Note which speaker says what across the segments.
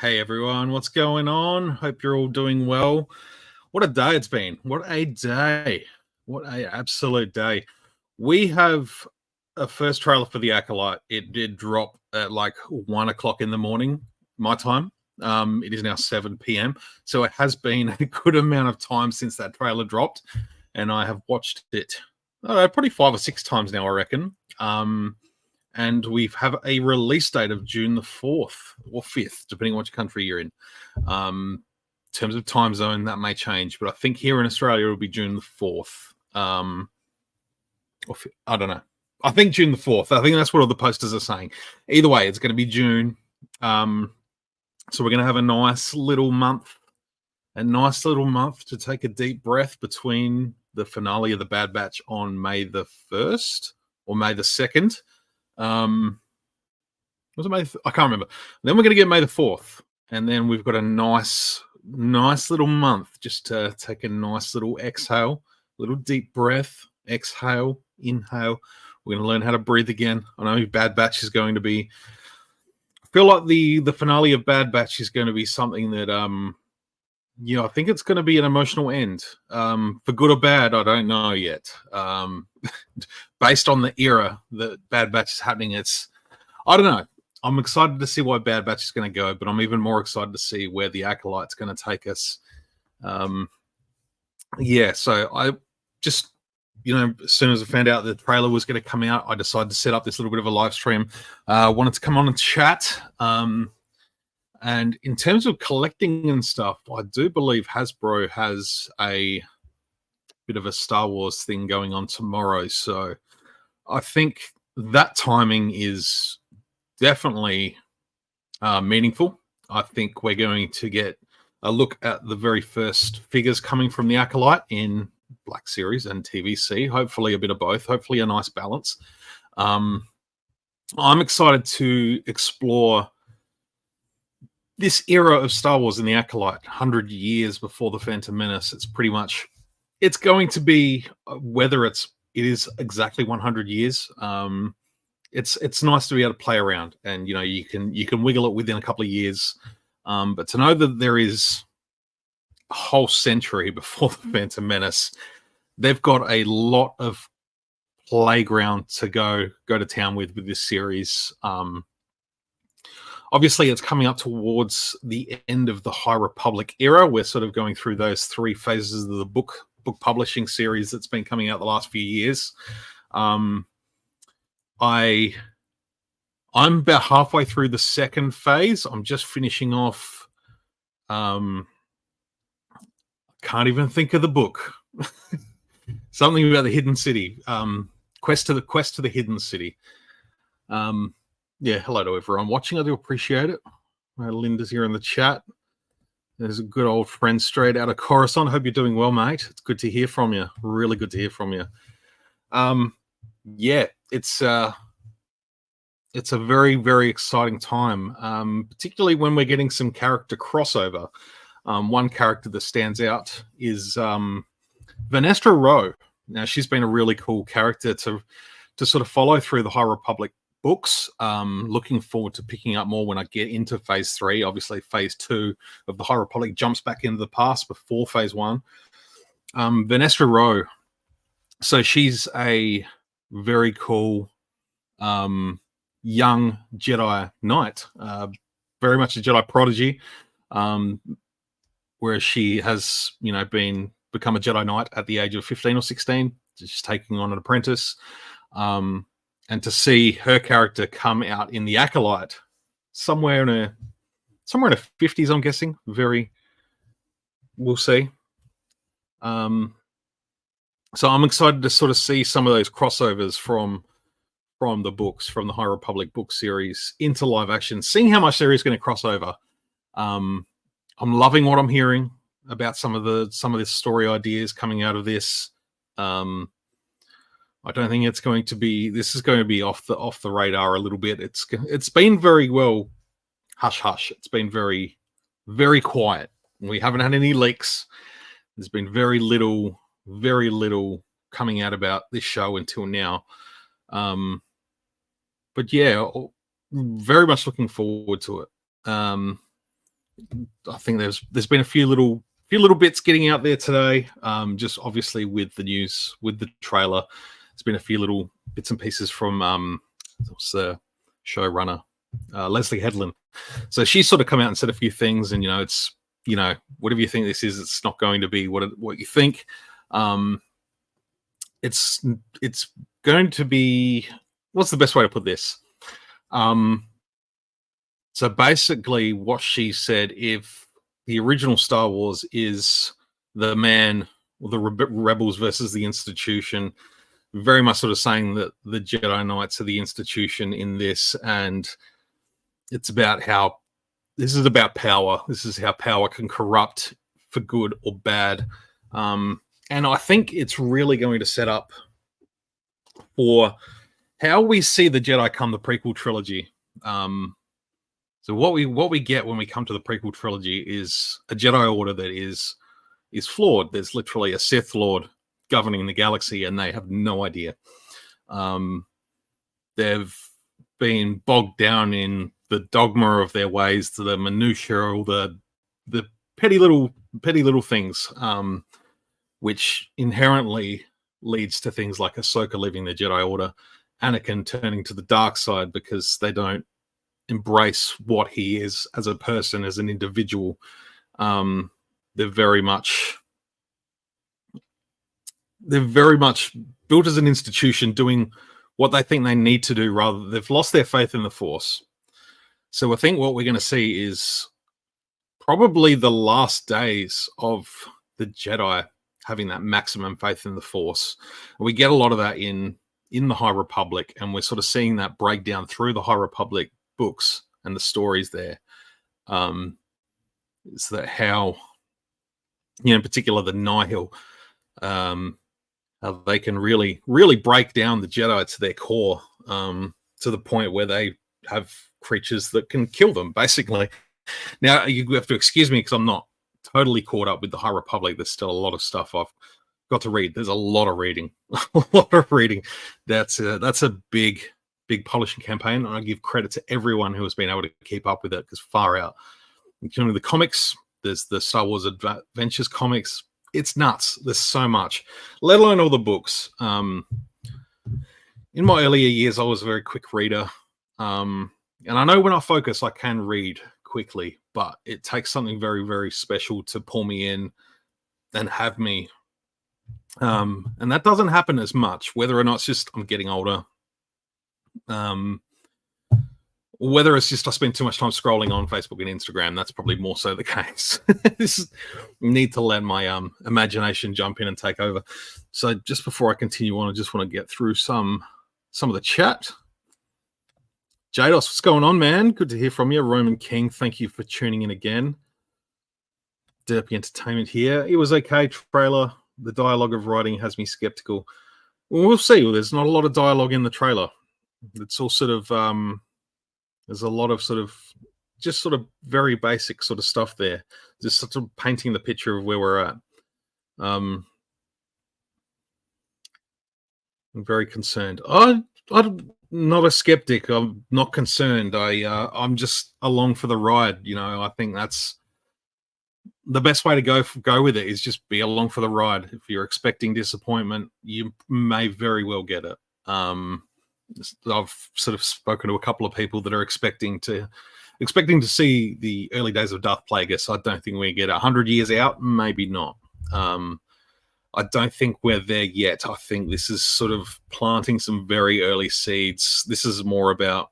Speaker 1: Hey everyone, what's going on? Hope you're all doing well. What a day it's been. What a day. What a absolute day. We have a first trailer for the Acolyte. It did drop at like 1 o'clock in the morning, my time. It is now 7 p.m. So it has been a good amount of time since that trailer dropped. And I have watched it probably 5 or 6 times now, I reckon. And we have a release date of June the 4th or 5th, depending on which country you're in. In terms of time zone, that may change, but I think here in Australia it'll be June the 4th. I don't know. I think June the 4th. I think that's what all the posters are saying. Either way, it's going to be June. So we're going to have a nice little month to take a deep breath between the finale of the Bad Batch on May the 1st or May the 2nd. Was it May? I can't remember. Then we're going to get May the 4th, and then we've got a nice little month just to take a nice little exhale, little deep breath, exhale, inhale. We're going to learn how to breathe again. I know Bad Batch is going to be. I feel like the finale of Bad Batch is going to be something that I think it's going to be an emotional end. For good or bad, I don't know yet. Based on the era that Bad Batch is happening, I don't know. I'm excited to see why Bad Batch is going to go, but I'm even more excited to see where the Acolyte's going to take us. So I just, as soon as I found out the trailer was going to come out, I decided to set up this little bit of a live stream. Wanted to come on and chat. And in terms of collecting and stuff, I do believe Hasbro has a bit of a Star Wars thing going on tomorrow. So I think that timing is definitely meaningful. I think we're going to get a look at the very first figures coming from the Acolyte in Black Series and TVC. Hopefully a bit of both. Hopefully a nice balance. I'm excited to explore this era of Star Wars in the Acolyte, 100 years before the Phantom Menace. It's going to be, whether it is exactly 100 years. It's nice to be able to play around, and you can wiggle it within a couple of years. But to know that there is a whole century before the Phantom Menace, they've got a lot of playground to go to town with this series. Obviously, it's coming up towards the end of the High Republic era. We're sort of going through those 3 phases of the book publishing series that's been coming out the last few years. I'm about halfway through the second phase. I'm just finishing off. Can't even think of the book. Something about the Hidden City. Quest to the Hidden City. Hello to everyone watching. I do appreciate it. Linda's here in the chat. There's a good old friend straight out of Coruscant. Hope you're doing well, mate. It's good to hear from you. Really good to hear from you. It's a very, very exciting time, particularly when we're getting some character crossover. One character that stands out is Vanestra Rowe. Now, she's been a really cool character to sort of follow through the High Republic books. Looking forward to picking up more when I get into phase 3. Obviously, phase 2 of the High Republic jumps back into the past before phase 1. Vanestra Rowe. So she's a very cool young Jedi Knight, very much a Jedi prodigy, where she has, become a Jedi Knight at the age of 15 or 16, just taking on an apprentice. And to see her character come out in the Acolyte somewhere in her 50s, I'm guessing. We'll see. So I'm excited to sort of see some of those crossovers from the books, from the High Republic book series into live action, seeing how much there is going to cross over. I'm loving what I'm hearing about some of the story ideas coming out of this. I don't think it's going to be. This is going to be off the radar a little bit. It's been very well hush hush. It's been very, very quiet. We haven't had any leaks. There's been very little coming out about this show until now. But yeah, very much looking forward to it. I think there's been a few little bits getting out there today. Just obviously with the news, with the trailer, there's been a few little bits and pieces from what's the showrunner, Leslie Headland. So she's sort of come out and said a few things, and it's whatever you think this is, it's not going to be what you think. It's going to be, what's the best way to put this? So basically, what she said, if the original Star Wars is the man, or the rebels versus the institution, very much sort of saying that the Jedi Knights are the institution in this, and it's about how this is about power. This is how power can corrupt for good or bad. And I think it's really going to set up for how we see the Jedi come the prequel trilogy. So what we get when we come to the prequel trilogy is a Jedi Order that is flawed. There's literally a Sith Lord governing the galaxy, and they have no idea. They've been bogged down in the dogma of their ways, to the minutiae, all the petty little things, which inherently leads to things like Ahsoka leaving the Jedi Order, Anakin turning to the dark side because they don't embrace what he is as a person, as an individual. They're very much built as an institution, doing what they think they need to do, rather they've lost their faith in the Force. So I think what we're going to see is probably the last days of the Jedi having that maximum faith in the Force. We get a lot of that in the High Republic, and we're sort of seeing that break down through the High Republic books and the stories there. Is that how, in particular, the Nihil, how they can really break down the Jedi to their core, to the point where they have creatures that can kill them, basically. Now, you have to excuse me because I'm not totally caught up with the High Republic. There's still a lot of stuff I've got to read. There's a lot of reading. A lot of reading. That's a big publishing campaign, and I give credit to everyone who has been able to keep up with it, because far out. Including the comics, there's the Star Wars Adventures comics. It's nuts. There's so much, let alone all the books. In my earlier years, I was a very quick reader. And I know when I focus, I can read quickly, but it takes something very, very special to pull me in and have me. And that doesn't happen as much, whether or not it's just I'm getting older. Whether it's just I spend too much time scrolling on Facebook and Instagram, that's probably more so the case. Need to let my imagination jump in and take over. So just before I continue on, I just want to get through some of the chat. Jados, what's going on, man? Good to hear from you. Roman King, thank you for tuning in again. Derpy Entertainment here. It was okay, trailer. The dialogue of writing has me skeptical. Well, we'll see. There's not a lot of dialogue in the trailer. It's all sort of there's a lot of just sort of very basic sort of stuff there. Just sort of painting the picture of where we're at. I'm very concerned. I'm not a skeptic. I'm not concerned. I'm just along for the ride. I think that's the best way to go with it, is just be along for the ride. If you're expecting disappointment, you may very well get it. I've sort of spoken to a couple of people that are expecting to see the early days of Darth Plagueis. I don't think we get 100 years out, maybe not. I don't think we're there yet. I think this is sort of planting some very early seeds. This is more about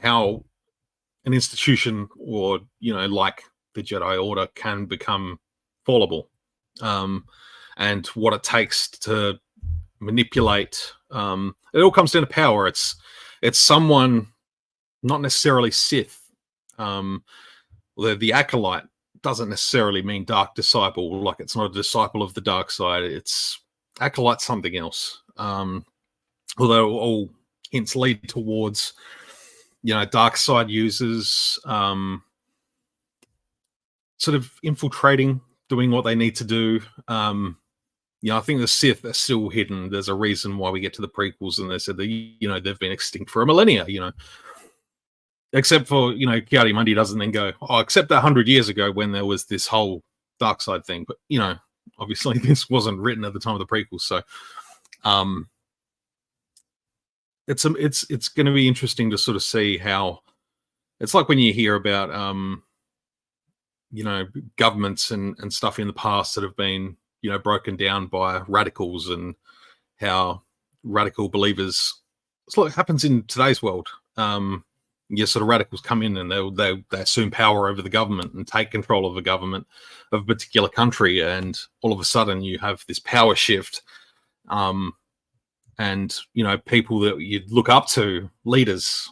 Speaker 1: how an institution, or like the Jedi Order, can become fallible, and what it takes to manipulate. It all comes down to power. It's someone, not necessarily Sith. The Acolyte doesn't necessarily mean dark disciple. Like, it's not a disciple of the dark side. It's Acolyte something else. Although all hints lead towards, dark side users sort of infiltrating, doing what they need to do. I think the Sith are still hidden. There's a reason why we get to the prequels and they said that, they've been extinct for a millennia, Except for, Kiadi-Mundi doesn't then go, oh, except 100 years ago when there was this whole dark side thing. But, obviously this wasn't written at the time of the prequels. So um, it's going to be interesting to sort of see how, it's like when you hear about, governments and stuff in the past that have been, broken down by radicals, and how radical believers, it's like it happens in today's world. Sort of radicals come in and they assume power over the government and take control of the government of a particular country, and all of a sudden you have this power shift, and people that you look up to, leaders,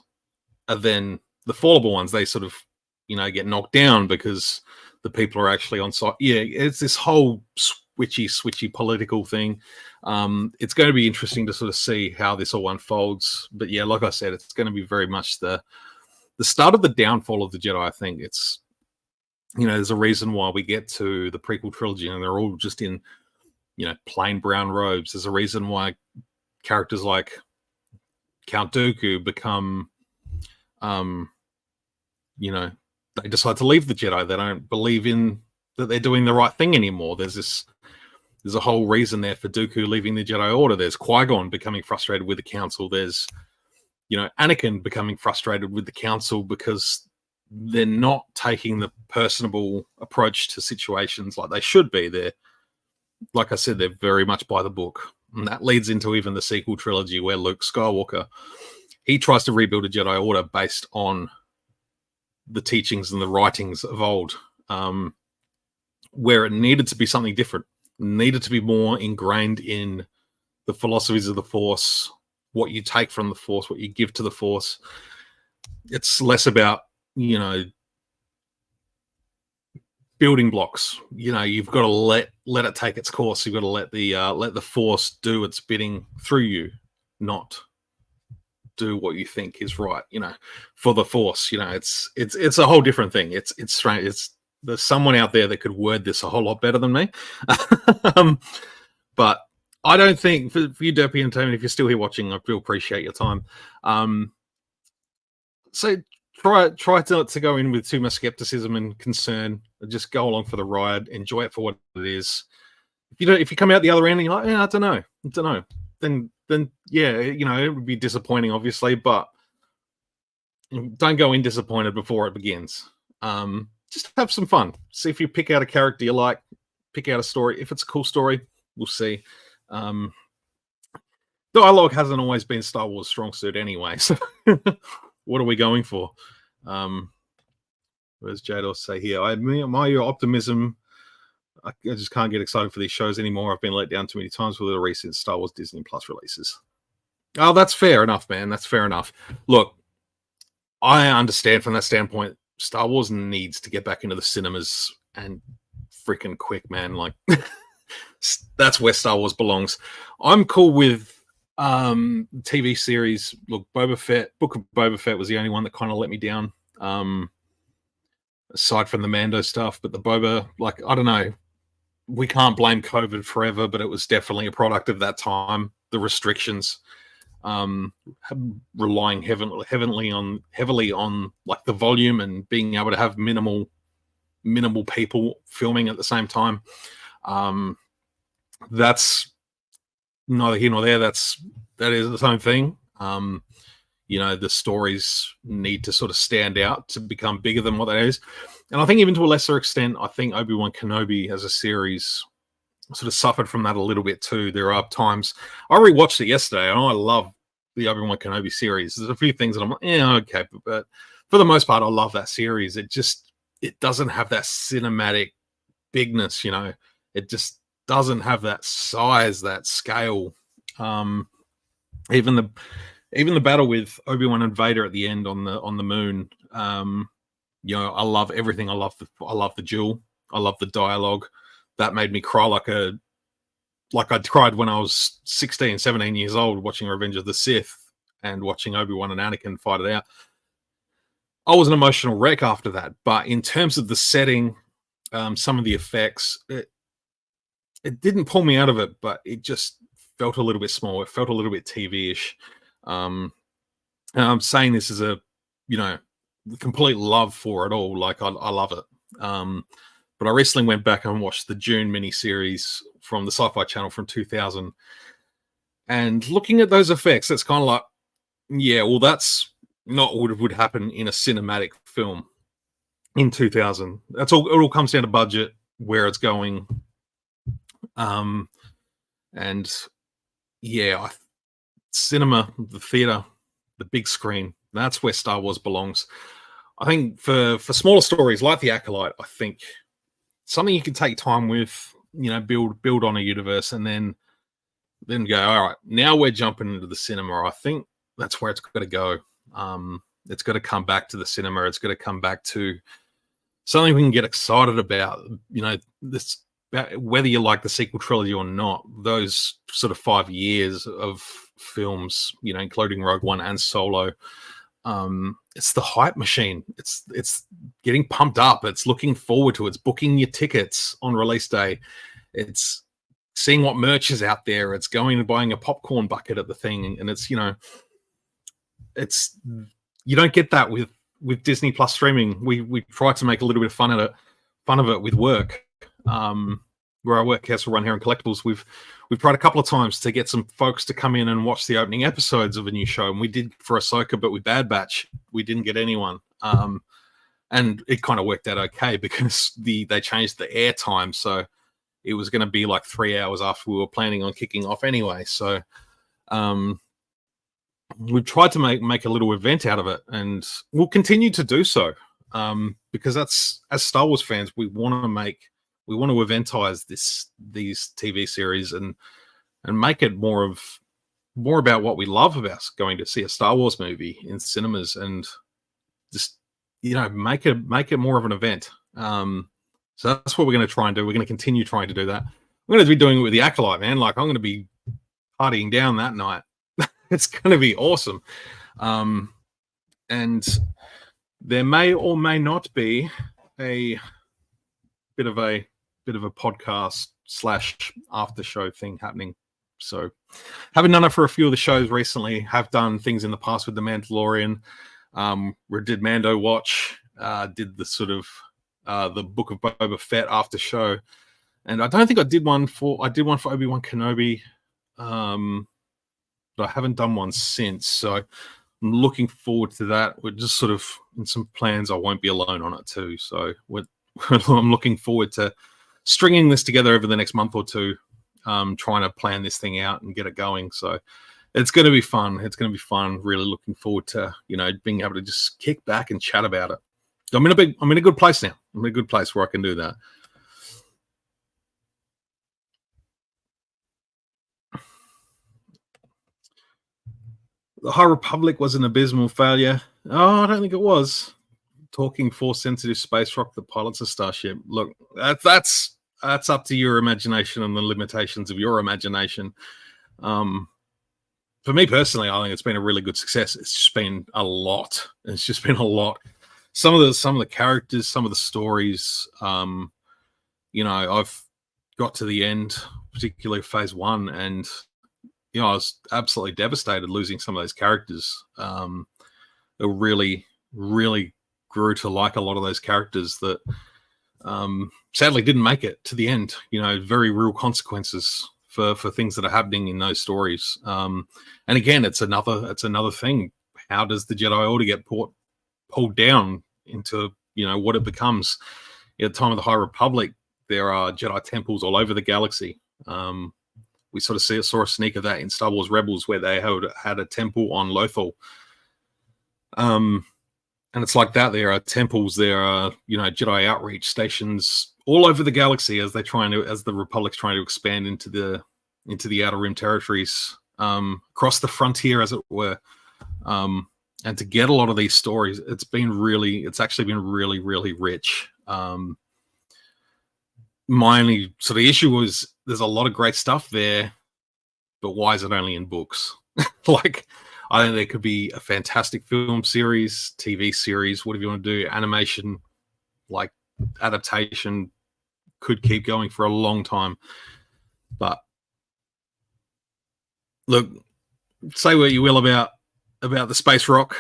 Speaker 1: are then the fallable ones. They sort of get knocked down because the people are actually on side. Yeah, it's this whole switchy political thing. It's going to be interesting to sort of see how this all unfolds. But yeah, like I said, it's going to be very much the start of the downfall of the Jedi. I think it's, there's a reason why we get to the prequel trilogy and they're all just in, plain brown robes. There's a reason why characters like Count Dooku become, they decide to leave the Jedi. They don't believe in that they're doing the right thing anymore. There's a whole reason there for Dooku leaving the Jedi Order. There's Qui-Gon becoming frustrated with the Council. There's, Anakin becoming frustrated with the Council because they're not taking the personable approach to situations like they should be. They're, like I said, they're very much by the book. And that leads into even the sequel trilogy where Luke Skywalker, he tries to rebuild a Jedi Order based on the teachings and the writings of old, where it needed to be something different, needed to be more ingrained in the philosophies of the Force, what you take from the Force, what you give to the Force. It's less about, building blocks. You've got to let it take its course. You've got to let the Force do its bidding through you, not do what you think is right, for the Force. It's a whole different thing. It's strange. There's someone out there that could word this a whole lot better than me. But I don't think, for you, Derpy and Tony, if you're still here watching, I do appreciate your time. So try to go in with too much skepticism and concern. Just go along for the ride, enjoy it for what it is. If you come out the other end and you're like, I don't know, then yeah, it would be disappointing, obviously, but don't go in disappointed before it begins. Just have some fun. See if you pick out a character you like, pick out a story. If it's a cool story, we'll see. Dialogue hasn't always been Star Wars' strong suit anyway, so what are we going for? Where's Jador say here? I admire your optimism. I just can't get excited for these shows anymore. I've been let down too many times with the recent Star Wars Disney Plus releases. Oh, that's fair enough, man. That's fair enough. Look, I understand from that standpoint, Star Wars needs to get back into the cinemas, and freaking quick, man. Like, that's where Star Wars belongs. I'm cool with TV series. Look, Book of Boba Fett was the only one that kind of let me down, aside from the Mando stuff. But the Boba, like, I don't know. We can't blame COVID forever, but it was definitely a product of that time. The restrictions, relying heavily on like the volume and being able to have minimal people filming at the same time. That's neither here nor there. That is its own thing. The stories need to sort of stand out to become bigger than what that is. And I think even to a lesser extent, I think Obi-Wan Kenobi as a series sort of suffered from that a little bit too. There are times, I rewatched it yesterday and I love the Obi-Wan Kenobi series. There's a few things that I'm like, yeah, okay. But for the most part, I love that series. It doesn't have that cinematic bigness, it just doesn't have that size, that scale. Even the battle with Obi-Wan and Vader at the end on the moon, I love everything. I love the duel. I love the dialogue. That made me cry like I cried when I was 16, 17 years old watching Revenge of the Sith and watching Obi-Wan and Anakin fight it out. I was an emotional wreck after that. But in terms of the setting, some of the effects, it didn't pull me out of it, but it just felt a little bit small. It felt a little bit TV-ish. I'm saying this as a, complete love for it all. Like I love it. But I recently went back and watched the June miniseries from the Sci-Fi Channel from 2000, and looking at those effects, it's kind of like, yeah, well, that's not what would happen in a cinematic film in 2000. That's all. It all comes down to budget, where it's going, and yeah, cinema, the theater, the big screen. That's where Star Wars belongs. I think for smaller stories like The Acolyte, I think something you can take time with, build on a universe, and then go, all right, now we're jumping into the cinema. I think that's where it's got to go. It's got to come back to the cinema. It's got to come back to something we can get excited about. This, whether you like the sequel trilogy or not, those sort of 5 years of films, including Rogue One and Solo, it's the hype machine. It's getting pumped up. It's looking forward to it. It's booking your tickets on release day. It's seeing what merch is out there. It's going and buying a popcorn bucket at the thing, and it's it's, you don't get that with Disney Plus streaming. We try to make a little bit of fun of it with work. Where I work, Castle Run here in Collectibles, we've tried a couple of times to get some folks to come in and watch the opening episodes of a new show, and we did for Ahsoka, but with Bad Batch, we didn't get anyone. And it kind of worked out okay because they changed the air time, so it was going to be like 3 hours after we were planning on kicking off anyway. So we've tried to make a little event out of it, and we'll continue to do so, because that's, as Star Wars fans, we want to eventize these TV series and make it more about what we love about going to see a Star Wars movie in cinemas, and just make it more of an event. So that's what we're going to try and do. We're going to continue trying to do that. We're going to be doing it with the Acolyte, man. Like, I'm going to be partying down that night. It's going to be awesome. And there may or may not be a bit of a podcast / after show thing happening. So, having done it for a few of the shows recently, have done things in the past with The Mandalorian. We did Mando Watch, did the sort of the Book of Boba Fett after show, and I don't think I did one for Obi-Wan Kenobi, but I haven't done one since. So I'm looking forward to that. We're just sort of in some plans. I won't be alone on it too. So I'm looking forward to stringing this together over the next month or two, trying to plan this thing out and get it going. So it's going to be fun. It's going to be fun. Really looking forward to, being able to just kick back and chat about it. I'm in a good place now. I'm in a good place where I can do that. The High Republic was an abysmal failure. Oh, I don't think it was. Talking Force-sensitive space rock that pilots a starship. Look, that's up to your imagination and the limitations of your imagination. For me personally, I think it's been a really good success. It's just been a lot. It's just been a lot. Some of the characters, some of the stories. I've got to the end, particularly phase 1, and I was absolutely devastated losing some of those characters. I really, really grew to like a lot of those characters that sadly didn't make it to the end. Very real consequences for things that are happening in those stories. And again, it's another thing. How does the Jedi Order get pulled down into what it becomes? At the time of the High Republic, there are Jedi temples all over the galaxy. We sort of saw a sneak of that in Star Wars Rebels, where they had a temple on Lothal. And it's like that. There are temples, there are, Jedi outreach stations all over the galaxy as the Republic's trying to expand into the Outer Rim territories, across the frontier, as it were. And to get a lot of these stories, it's actually been really, really rich. My only sort of issue was there's a lot of great stuff there, but why is it only in books? Like, I think there could be a fantastic film series, TV series, whatever you want to do, animation, like adaptation, could keep going for a long time. But look, say what you will about the space rock.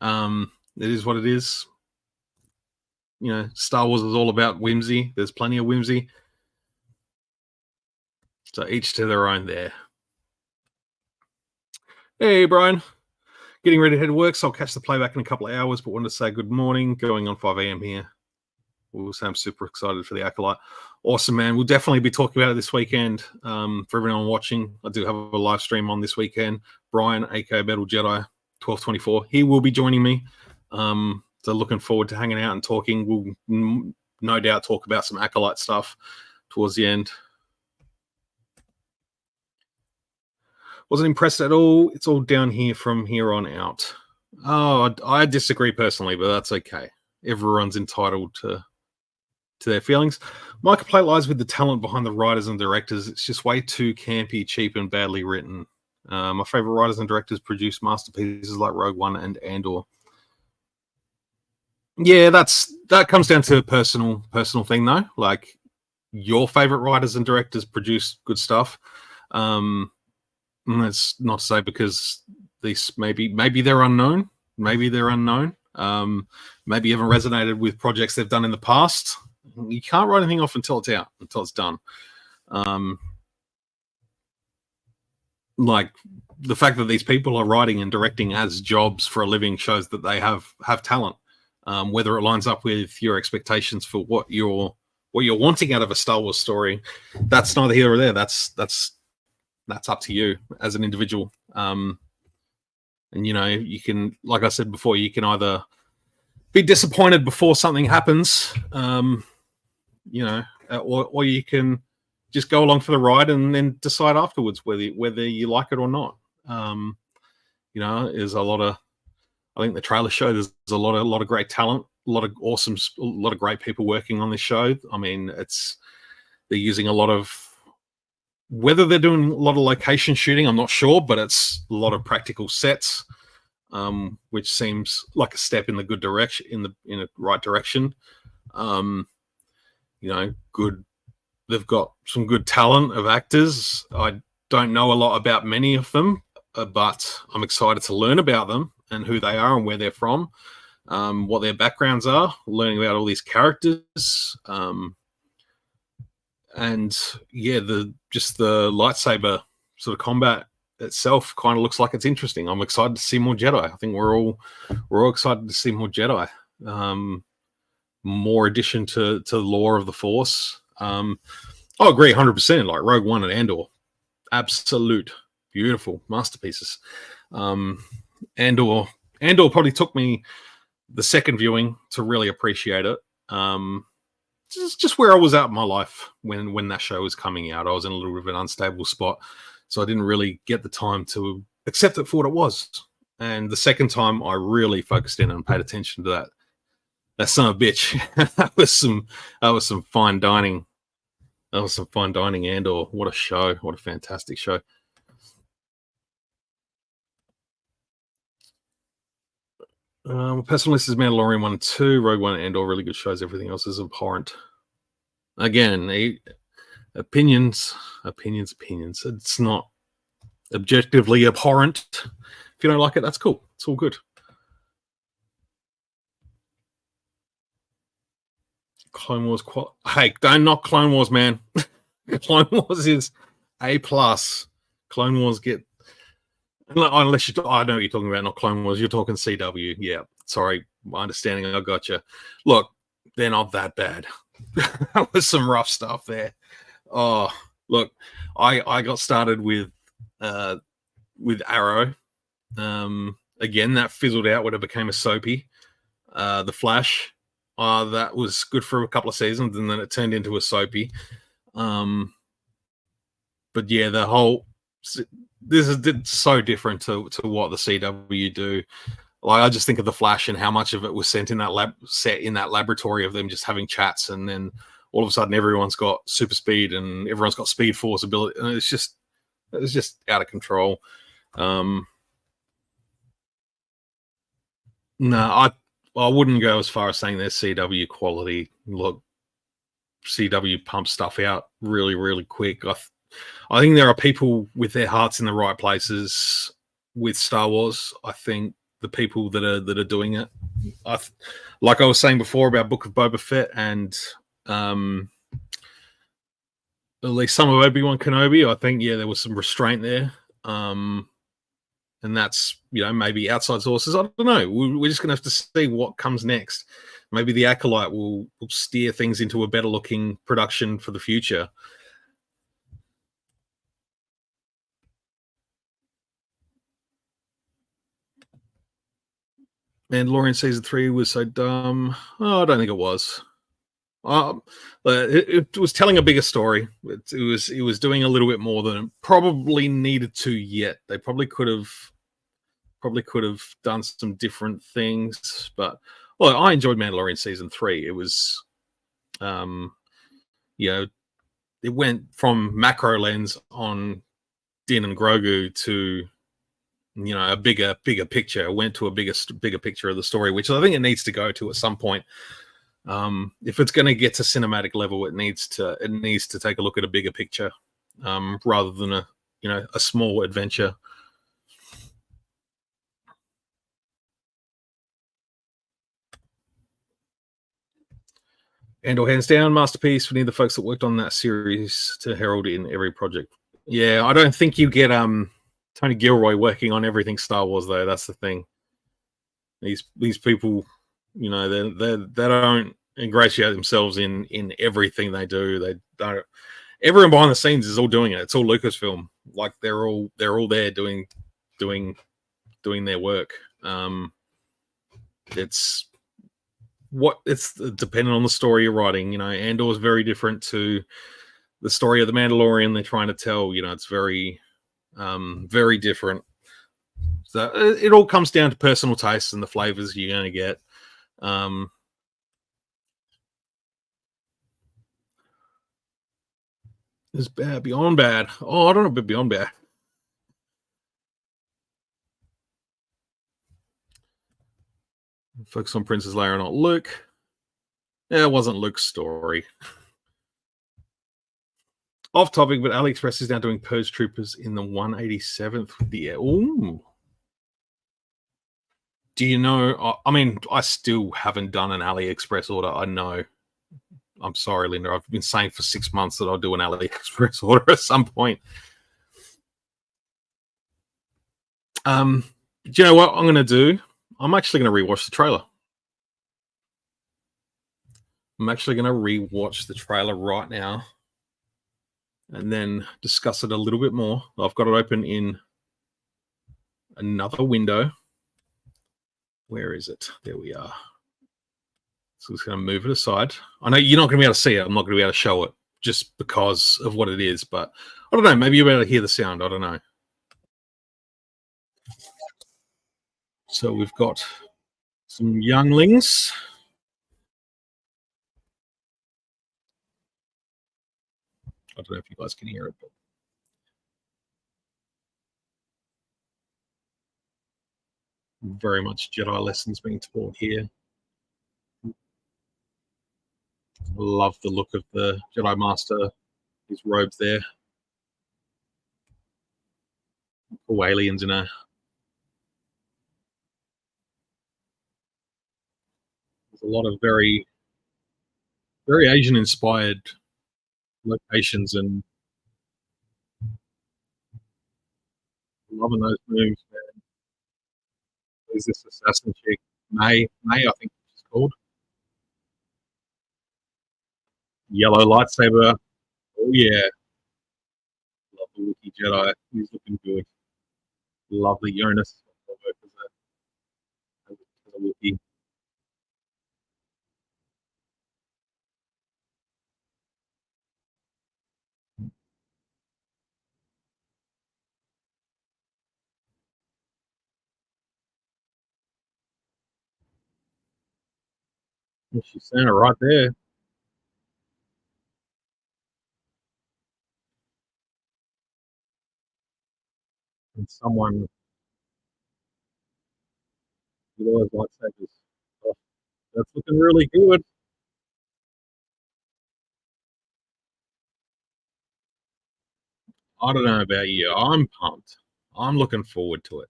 Speaker 1: It is what it is. Star Wars is all about whimsy. There's plenty of whimsy. So each to their own there. Hey, Brian. Getting ready to head to work, so I'll catch the playback in a couple of hours, but wanted to say good morning. Going on 5 a.m. here. I'm super excited for the Acolyte. Awesome, man. We'll definitely be talking about it this weekend. For everyone watching, I do have a live stream on this weekend. Brian, aka Battle Jedi, 1224. He will be joining me. So looking forward to hanging out and talking. We'll no doubt talk about some Acolyte stuff towards the end. Wasn't impressed at all. It's all down here from here on out. Oh, I disagree personally, but that's okay. Everyone's entitled to their feelings. My complaint lies with the talent behind the writers and directors. It's just way too campy, cheap, and badly written. My favorite writers and directors produce masterpieces like Rogue One and Andor. Yeah, that comes down to a personal thing, though. Like, your favorite writers and directors produce good stuff. That's not to say because these maybe they're unknown. Maybe they're unknown. Maybe you haven't resonated with projects they've done in the past. You can't write anything off until it's out, until it's done. Like, the fact that these people are writing and directing as jobs for a living shows that they have talent. Whether it lines up with your expectations for what you're wanting out of a Star Wars story, that's neither here or there. That's up to you as an individual. And you can, like I said before, you can either be disappointed before something happens, or you can just go along for the ride and then decide afterwards whether you like it or not. There's a lot of, I think the trailer show, there's a lot of great talent, a lot of great people working on this show. I mean, they're using a lot of, whether they're doing a lot of location shooting, I'm not sure, but it's a lot of practical sets, which seems like a step in the good direction, in a right direction. Good. They've got some good talent of actors. I don't know a lot about many of them, but I'm excited to learn about them and who they are and where they're from, what their backgrounds are, learning about all these characters. And yeah, the lightsaber sort of combat itself kind of looks like it's interesting. I'm excited to see more Jedi. I think we're all excited to see more Jedi. More addition to the lore of the Force. I agree 100%. Like Rogue One and Andor, absolute beautiful masterpieces. Andor probably took me the second viewing to really appreciate it. Just where I was at in my life when that show was coming out. I was in a little bit of an unstable spot, so I didn't really get the time to accept it for what it was. And the second time, I really focused in and paid attention to that son of a bitch. that was some fine dining. That was some fine dining. Andor, what a show! What a fantastic show. Personal list is Mandalorian 1 and 2, Rogue One and Andor, really good shows. Everything else is abhorrent. Again, opinions. It's not objectively abhorrent. If you don't like it, that's cool. It's all good. Clone Wars. Hey, don't knock Clone Wars, man. Clone Wars is A+. Clone Wars get... Unless I know what you're talking about, not Clone Wars. You're talking CW. Yeah, sorry, my understanding. I got you. Look, they're not that bad. That was some rough stuff there. Oh, look, I got started with Arrow. Again, that fizzled out when it became a soapy. The Flash, that was good for a couple of seasons, and then it turned into a soapy. But yeah, the whole... This is so different to what the CW do. Like, I just think of the Flash and how much of it was set in that laboratory of them just having chats, and then all of a sudden everyone's got super speed and everyone's got speed force ability, and it was just out of control. No, I wouldn't go as far as saying they're CW quality. Look, CW pumps stuff out really, really quick. I think there are people with their hearts in the right places with Star Wars. I think the people that are doing it. Like I was saying before about Book of Boba Fett and um, at least some of Obi-Wan Kenobi, I think there was some restraint there. Um, and that's maybe outside sources. I don't know. We're just gonna have to see what comes next. Maybe the Acolyte will steer things into a better looking production for the future. Mandalorian season 3 was so dumb. Oh, I don't think it was. It was telling a bigger story. It was doing a little bit more than it probably needed to yet. They probably could have done some different things, but well, I enjoyed Mandalorian season 3. It was um it went from macro lens on Din and Grogu to a bigger picture. It went to a bigger picture of the story, which I think it needs to go to at some point. If it's going to get to cinematic level, it needs to take a look at a bigger picture, rather than a small adventure. Andor, hands down, masterpiece. We need the folks that worked on that series to herald in every project. Yeah, I don't think you get Tony Gilroy working on everything Star Wars though. That's the thing. These people, they don't ingratiate themselves in everything they do. They don't. Everyone behind the scenes is all doing it. It's all Lucasfilm. Like they're all there doing their work. It's dependent on the story you're writing. Andor is very different to the story of the Mandalorian they're trying to tell. It's very very different. So it all comes down to personal taste and the flavors you're going to get. It's bad beyond bad. Oh, I don't know about beyond bad. Focus on Princess Leia, not Luke. Yeah, it wasn't Luke's story. Off topic, but AliExpress is now doing Purge Troopers in the 187th with the air. Ooh. Do you know? I mean, I still haven't done an AliExpress order. I know. I'm sorry, Linda. I've been saying for 6 months that I'll do an AliExpress order at some point. Do you know what I'm going to do? I'm actually going to rewatch the trailer. I'm actually going to rewatch the trailer right now and then discuss it a little bit more. I've got it open in another window. Where is it? There we are. So it's going to move it aside. I know you're not going to be able to see it. I'm not going to be able to show it just because of what it is. But I don't know. Maybe you'll be able to hear the sound. I don't know. So we've got some younglings. I don't know if you guys can hear it, but very much Jedi lessons being taught here. Love the look of the Jedi Master, his robes there. Cool aliens in a. There's a lot of very, very Asian inspired locations and loving those moves. There's this assassin chick, May, I think she's called. Yellow lightsaber. Oh yeah, love the Wookiee Jedi. He's looking good. Lovely Jonas. As a Wookiee. She's saying it right there. And someone with all those lightsabers. Oh, that's looking really good. I don't know about you. I'm pumped. I'm looking forward to it.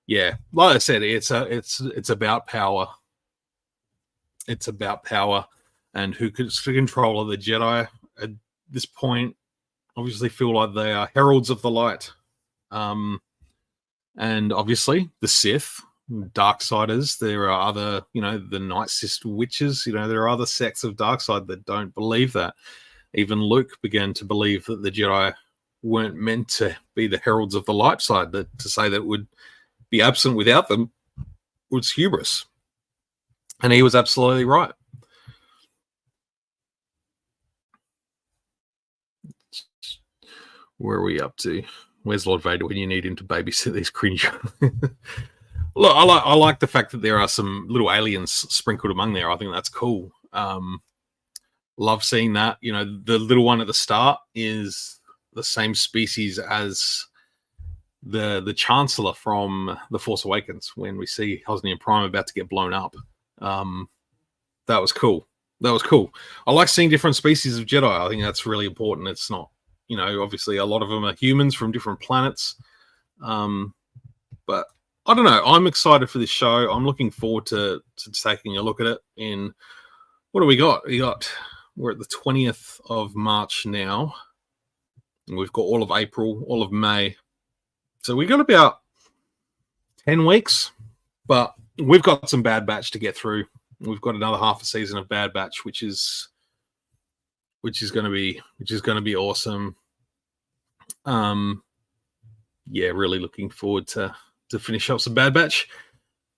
Speaker 1: yeah, like I said, it's about power. It's about power and who gets control of the Jedi at this point. Obviously, feel like they are heralds of the light, and obviously the Sith, Darksiders. There are other, the Night Sister witches. There are other sects of Darkside that don't believe that. Even Luke began to believe that the Jedi weren't meant to be the heralds of the light side. That to say that would be absent without them was hubris, and he was absolutely right. Where are we up to? Where's Lord Vader when you need him to babysit these cringe? Look, I like the fact that there are some little aliens sprinkled among there. I think that's cool. Love seeing that. The little one at the start is the same species as the Chancellor from The Force Awakens when we see Hosnian Prime about to get blown up. That was cool. I like seeing different species of Jedi. I think that's really important. It's not, obviously a lot of them are humans from different planets. But I don't know. I'm excited for this show. I'm looking forward to taking a look at it. What do we got? We're at the 20th of March now. And we've got all of April, all of May. So we got about 10 weeks, but we've got some Bad Batch to get through. We've got another half a season of Bad Batch, which is going to be awesome. Yeah, really looking forward to finish up some Bad Batch.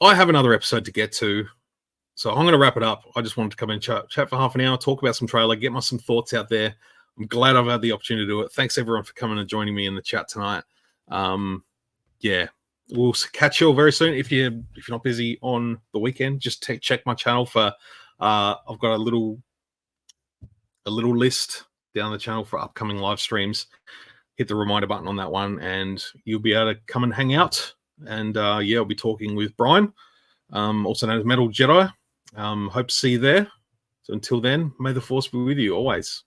Speaker 1: I have another episode to get to, so I'm going to wrap it up. I just wanted to come and chat for half an hour, talk about some trailer, get some thoughts out there. I'm glad I've had the opportunity to do it. Thanks everyone for coming and joining me in the chat tonight. Yeah, we'll catch you all very soon. If you're not busy on the weekend, just check my channel for. I've got a little list down the channel for upcoming live streams. Hit the reminder button on that one, and you'll be able to come and hang out. And I'll be talking with Brian, also known as Metal Jedi. Hope to see you there. So until then, may the Force be with you always.